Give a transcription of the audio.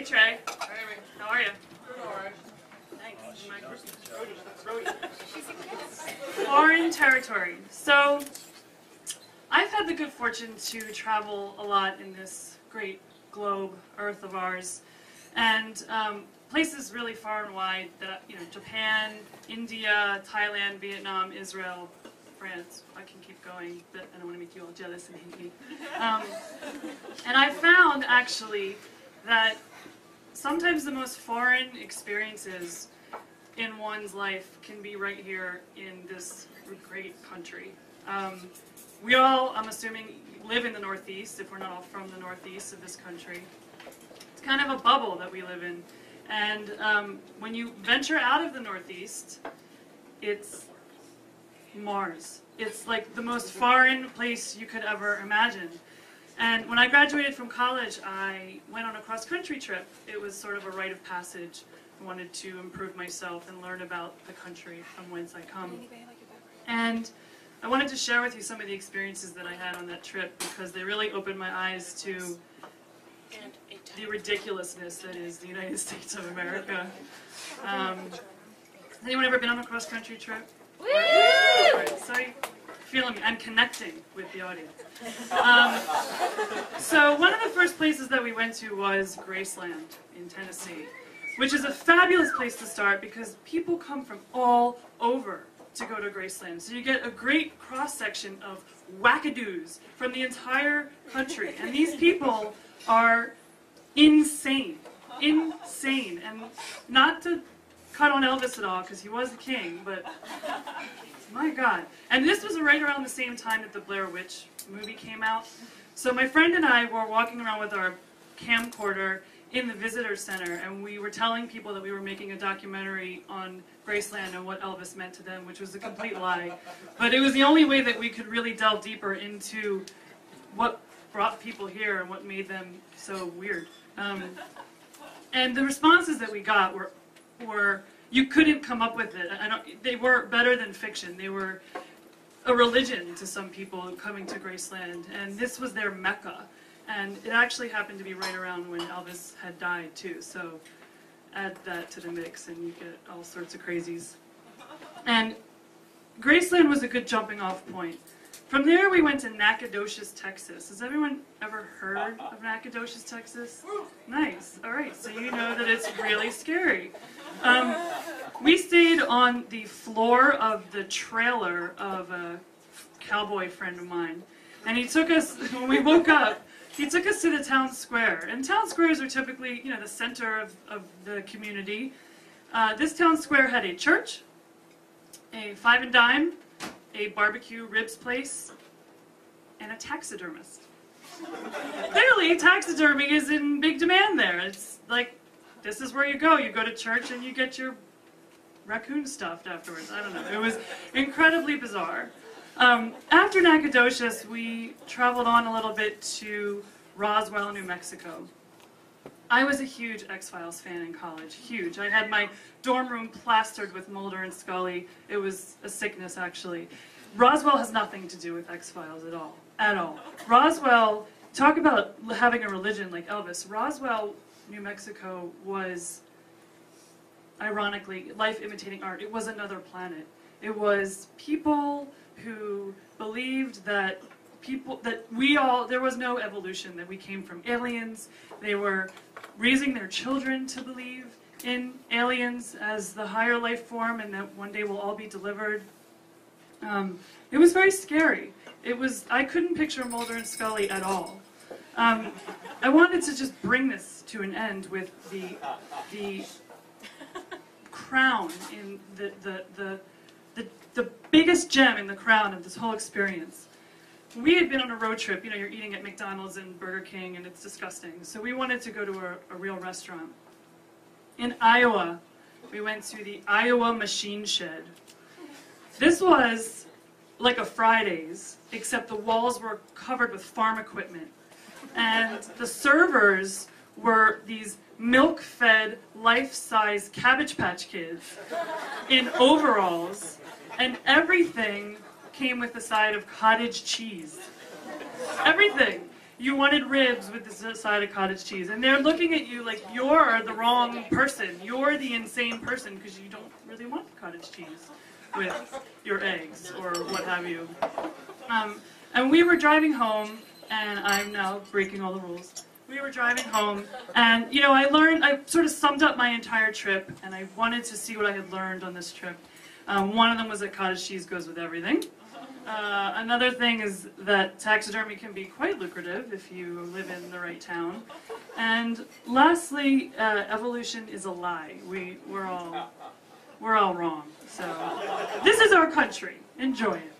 Hey Trey. Hey, Amy. How are you? Good, all right. Foreign territory. So, I've had the good fortune to travel a lot in this great globe, Earth of ours, and places really far and wide. That Japan, India, Thailand, Vietnam, Israel, France. I can keep going, but I don't want to make you all jealous and hate me. And I found actually that sometimes the most foreign experiences in one's life can be right here in this great country. We all, I'm assuming, live in the Northeast, if we're not all from the Northeast of this country. It's kind of a bubble that we live in. And when you venture out of the Northeast, it's Mars. It's like the most foreign place you could ever imagine. And when I graduated from college, I went on a cross-country trip. It was sort of a rite of passage. I wanted to improve myself and learn about the country from whence I come. And I wanted to share with you some of the experiences that I had on that trip because they really opened my eyes to the ridiculousness that is the United States of America. Has anyone ever been on a cross-country trip? Woo! Right, so you feeling me? I'm connecting with the audience. So one of the first places that we went to was Graceland in Tennessee, which is a fabulous place to start because people come from all over to go to Graceland. So you get a great cross-section of wackadoos from the entire country. And these people are insane. Insane. And not to cut on Elvis at all, because he was the king, but my God. And this was right around the same time that the Blair Witch movie came out. So my friend and I were walking around with our camcorder in the visitor center, and we were telling people that we were making a documentary on Graceland and what Elvis meant to them, which was a complete lie. But it was the only way that we could really delve deeper into what brought people here and what made them so weird. And the responses that we got were you couldn't come up with it. They were better than fiction. They were a religion to some people coming to Graceland, and this was their Mecca. And it actually happened to be right around when Elvis had died, too. So add that to the mix, and you get all sorts of crazies. And Graceland was a good jumping-off point. From there, we went to Nacogdoches, Texas. Has everyone ever heard of Nacogdoches, Texas? Nice. All right, so you know that it's really scary. We stayed on the floor of the trailer of a cowboy friend of mine. And he took us, when we woke up, he took us to the town square. And town squares are typically, the center of the community. This town square had a church, a five and dime, a barbecue ribs place, and a taxidermist. Clearly, taxidermy is in big demand there. It's like, this is where you go. You go to church and you get your raccoon stuffed afterwards. I don't know. It was incredibly bizarre. After Nacogdoches, we traveled on a little bit to Roswell, New Mexico. I was a huge X-Files fan in college, huge. I had my dorm room plastered with Mulder and Scully. It was a sickness, actually. Roswell has nothing to do with X-Files at all, at all. Roswell, talk about having a religion like Elvis. Roswell, New Mexico was, ironically, life imitating art. It was another planet. It was people who believed that there was no evolution, that we came from aliens. They were raising their children to believe in aliens as the higher life form and that one day we'll all be delivered. It was very scary. I couldn't picture Mulder and Scully at all. I wanted to just bring this to an end with the crown in the biggest gem in the crown of this whole experience. We had been on a road trip, you're eating at McDonald's and Burger King and it's disgusting. So we wanted to go to a real restaurant. In Iowa, we went to the Iowa Machine Shed. This was like a Fridays, except the walls were covered with farm equipment. And the servers were these milk-fed, life-size Cabbage Patch Kids in overalls, and everything came with a side of cottage cheese. Everything. you wanted ribs with the side of cottage cheese, and they're looking at you like you're the wrong person. You're the insane person because you don't really want cottage cheese with your eggs or what have you. And we were driving home, and I'm now breaking all the rules. We were driving home, and you know, I sort of summed up my entire trip, and I wanted to see what I had learned on this trip. One of them was that cottage cheese goes with everything. Another thing is that taxidermy can be quite lucrative if you live in the right town. And lastly, evolution is a lie. We're all wrong. So this is our country. Enjoy it.